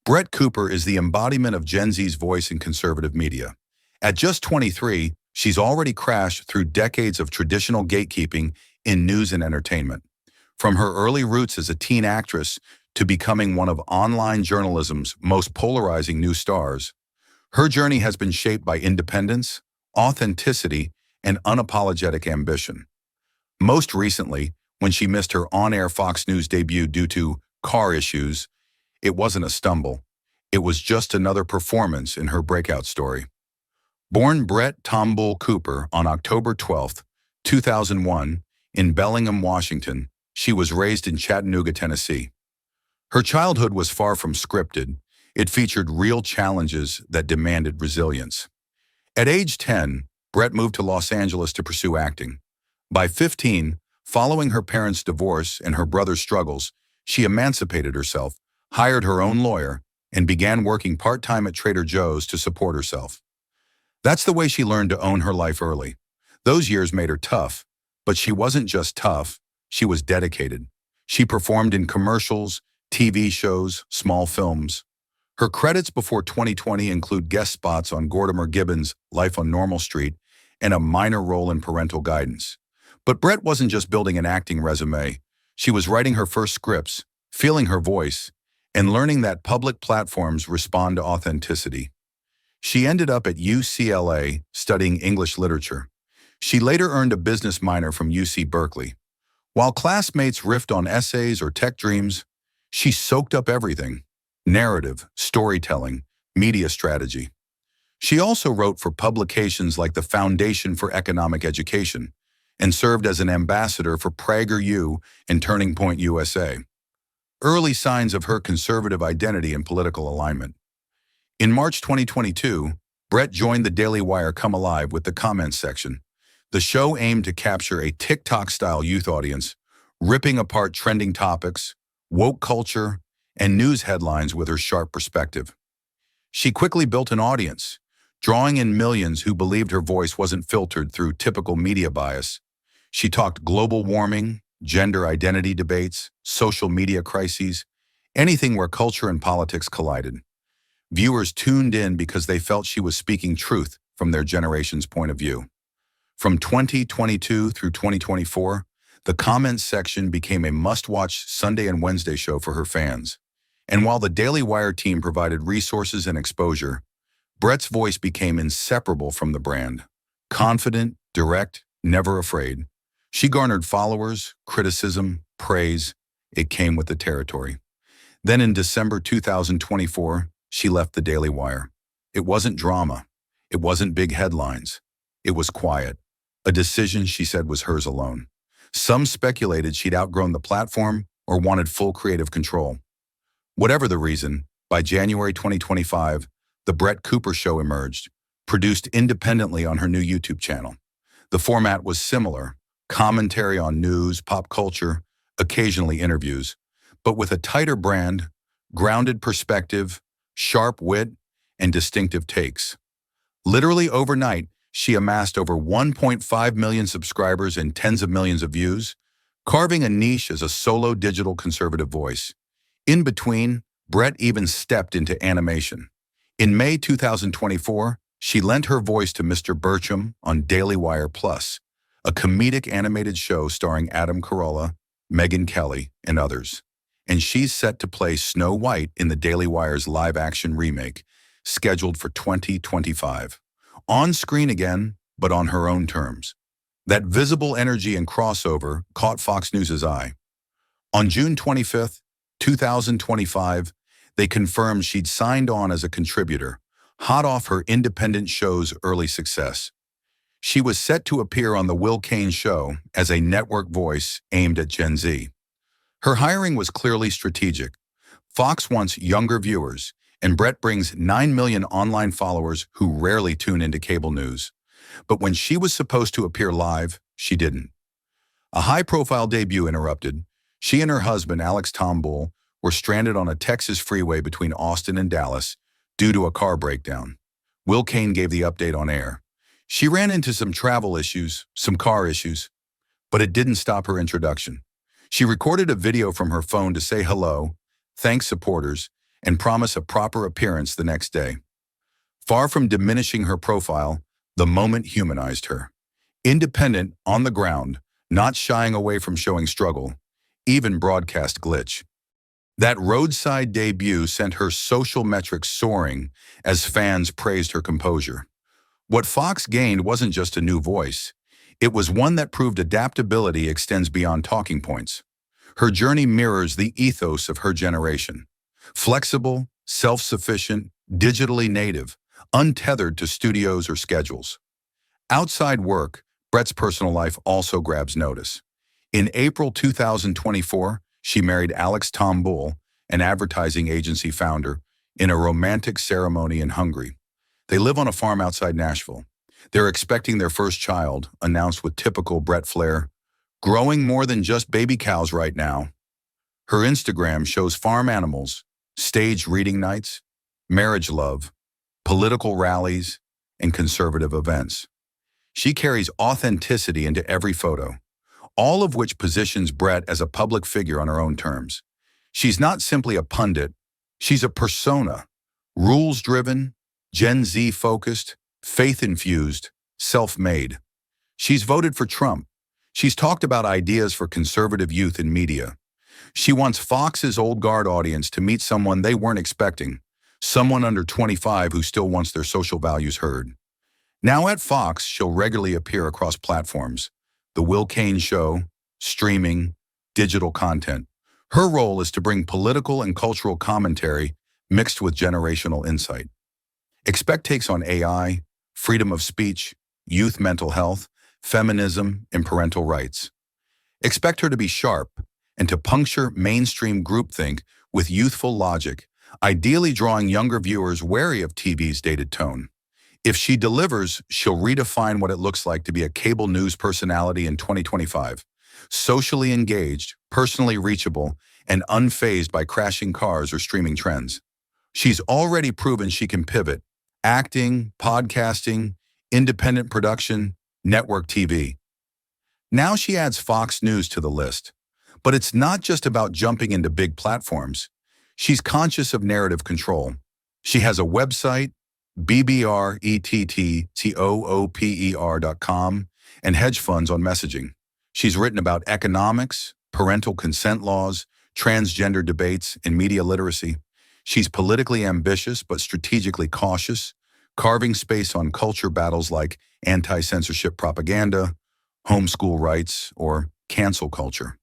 Brett Cooper is the embodiment of Gen Z's voice in conservative media. At just 23, she's already crashed through decades of traditional gatekeeping in news and entertainment. From her early roots as a teen actress to becoming one of online journalism's most polarizing new stars, her journey has been shaped by independence, authenticity, and unapologetic ambition. Most recently, when she missed her on-air Fox News debut due to car issues, it wasn't a stumble. It was just another performance in her breakout story. Born Brett Tombull Cooper on October 12, 2001, in Bellingham, Washington, she was raised in Chattanooga, Tennessee. Her childhood was far from scripted. It featured real challenges that demanded resilience. At age 10, Brett moved to Los Angeles to pursue acting. By 15, following her parents' divorce and her brother's struggles, she emancipated herself, hired her own lawyer, and began working part-time at Trader Joe's to support herself. That's the way she learned to own her life early. Those years made her tough, but she wasn't just tough, she was dedicated. She performed in commercials, TV shows, small films. Her credits before 2020 include guest spots on Gordimer Gibbons' Life on Normal Street and a minor role in Parental Guidance. But Brett wasn't just building an acting resume. She was writing her first scripts, feeling her voice, and learning that public platforms respond to authenticity. She ended up at UCLA studying English literature. She later earned a business minor from UC Berkeley. While classmates riffed on essays or tech dreams, she soaked up everything: narrative, storytelling, media strategy. She also wrote for publications like the Foundation for Economic Education and served as an ambassador for PragerU and Turning Point USA. Early signs of her conservative identity and political alignment. In March 2022, Brett joined the Daily Wire Come Alive with the comments section. The show aimed to capture a TikTok-style youth audience, ripping apart trending topics, woke culture, and news headlines with her sharp perspective. She quickly built an audience, drawing in millions who believed her voice wasn't filtered through typical media bias. She talked global warming, gender identity debates, social media crises, anything where culture and politics collided. Viewers tuned in because they felt she was speaking truth from their generation's point of view. From 2022 through 2024, the comments section became a must-watch Sunday and Wednesday show for her fans. And while the Daily Wire team provided resources and exposure, Brett's voice became inseparable from the brand. Confident, direct, never afraid. She garnered followers, criticism, praise. It came with the territory. Then in December 2024, she left the Daily Wire. It wasn't drama. It wasn't big headlines. It was quiet. A decision she said was hers alone. Some speculated she'd outgrown the platform or wanted full creative control. Whatever the reason, by January 2025, The Brett Cooper Show emerged, produced independently on her new YouTube channel. The format was similar: commentary on news, pop culture, occasionally interviews, but with a tighter brand, grounded perspective, sharp wit, and distinctive takes. Literally overnight, she amassed over 1.5 million subscribers and tens of millions of views, carving a niche as a solo digital conservative voice. In between, Brett even stepped into animation. In May 2024, she lent her voice to Mr. Bertram on Daily Wire Plus, a comedic animated show starring Adam Carolla, Megyn Kelly, and others. And she's set to play Snow White in the Daily Wire's live-action remake, scheduled for 2025. On screen again, but on her own terms. That visible energy and crossover caught Fox News' eye. On June 25, 2025, they confirmed she'd signed on as a contributor, hot off her independent show's early success. She was set to appear on The Will Cain Show as a network voice aimed at Gen Z. Her hiring was clearly strategic. Fox wants younger viewers, and Brett brings 9 million online followers who rarely tune into cable news. But when she was supposed to appear live, she didn't. A high-profile debut interrupted. She and her husband, Alex Tombull, were stranded on a Texas freeway between Austin and Dallas due to a car breakdown. Will Cain gave the update on air. She ran into some travel issues, some car issues, but it didn't stop her introduction. She recorded a video from her phone to say hello, thank supporters, and promise a proper appearance the next day. Far from diminishing her profile, the moment humanized her. Independent, on the ground, not shying away from showing struggle, even broadcast glitch. That roadside debut sent her social metrics soaring as fans praised her composure. What Fox gained wasn't just a new voice. It was one that proved adaptability extends beyond talking points. Her journey mirrors the ethos of her generation. Flexible, self-sufficient, digitally native, untethered to studios or schedules. Outside work, Brett's personal life also grabs notice. In April 2024, she married Alex Tom Bull, an advertising agency founder, in a romantic ceremony in Hungary. They live on a farm outside Nashville. They're expecting their first child, announced with typical Brett flair. Growing more than just baby cows right now. Her Instagram shows farm animals, staged reading nights, marriage love, political rallies, and conservative events. She carries authenticity into every photo, all of which positions Brett as a public figure on her own terms. She's not simply a pundit, she's a persona, rules-driven, Gen Z-focused, faith-infused, self-made. She's voted for Trump. She's talked about ideas for conservative youth in media. She wants Fox's old guard audience to meet someone they weren't expecting, someone under 25 who still wants their social values heard. Now at Fox, she'll regularly appear across platforms, The Will Cain Show, streaming, digital content. Her role is to bring political and cultural commentary mixed with generational insight. Expect takes on AI, freedom of speech, youth mental health, feminism, and parental rights. Expect her to be sharp and to puncture mainstream groupthink with youthful logic, ideally drawing younger viewers wary of TV's dated tone. If she delivers, she'll redefine what it looks like to be a cable news personality in 2025. Socially engaged, personally reachable, and unfazed by crashing cars or streaming trends. She's already proven she can pivot. Acting, podcasting, independent production, network TV. Now she adds Fox News to the list. But it's not just about jumping into big platforms. She's conscious of narrative control. She has a website, bbrettooper.com, and hedge funds on messaging. She's written about economics, parental consent laws, transgender debates, and media literacy. She's politically ambitious but strategically cautious, carving space on culture battles like anti-censorship propaganda, homeschool rights, or cancel culture.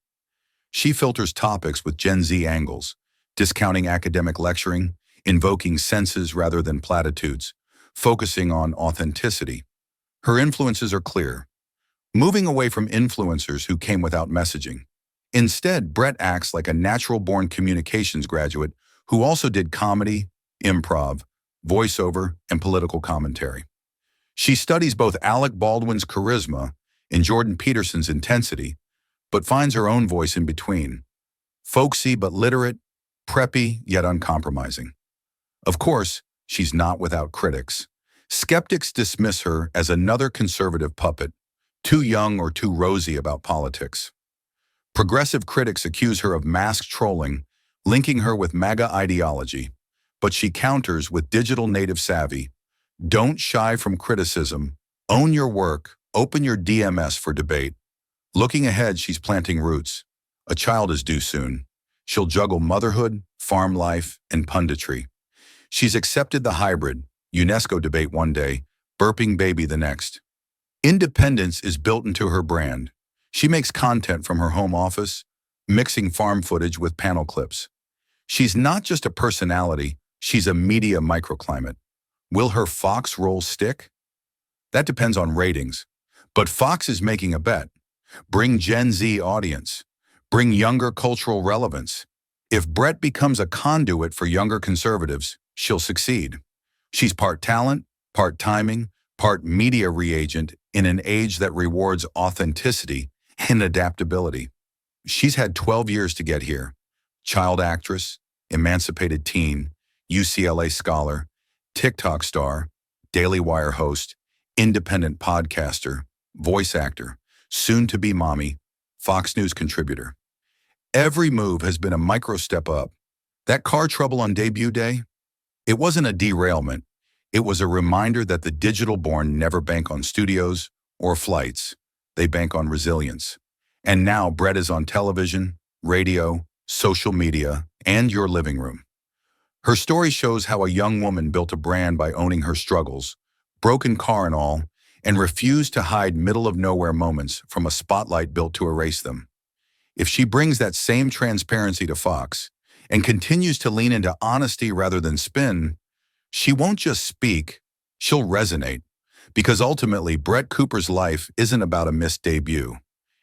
She filters topics with Gen Z angles, discounting academic lecturing, invoking senses rather than platitudes, focusing on authenticity. Her influences are clear, moving away from influencers who came without messaging. Instead, Brett acts like a natural-born communications graduate who also did comedy, improv, voiceover, and political commentary. She studies both Alec Baldwin's charisma and Jordan Peterson's intensity, but finds her own voice in between. Folksy but literate, preppy yet uncompromising. Of course, she's not without critics. Skeptics dismiss her as another conservative puppet, too young or too rosy about politics. Progressive critics accuse her of mask trolling, linking her with MAGA ideology, but she counters with digital native savvy. Don't shy from criticism, own your work, open your DMS for debate. Looking ahead, she's planting roots. A child is due soon. She'll juggle motherhood, farm life, and punditry. She's accepted the hybrid, UNESCO debate one day, burping baby the next. Independence is built into her brand. She makes content from her home office, mixing farm footage with panel clips. She's not just a personality, she's a media microclimate. Will her Fox role stick? That depends on ratings. But Fox is making a bet. Bring Gen Z audience. Bring younger cultural relevance. If Brett becomes a conduit for younger conservatives, she'll succeed. She's part talent, part timing, part media reagent in an age that rewards authenticity and adaptability. She's had 12 years to get here. Child actress, emancipated teen, UCLA scholar, TikTok star, Daily Wire host, independent podcaster, voice actor, soon-to-be mommy, Fox News contributor. Every move has been a micro step up. That car trouble on debut day? It wasn't a derailment. It was a reminder that the digital-born never bank on studios or flights. They bank on resilience. And now Brett is on television, radio, social media, and your living room. Her story shows how a young woman built a brand by owning her struggles, broken car and all, and refused to hide middle-of-nowhere moments from a spotlight built to erase them. If she brings that same transparency to Fox and continues to lean into honesty rather than spin, she won't just speak, she'll resonate. Because ultimately, Brett Cooper's life isn't about a missed debut.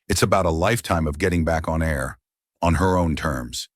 It's about a lifetime of getting back on air, on her own terms.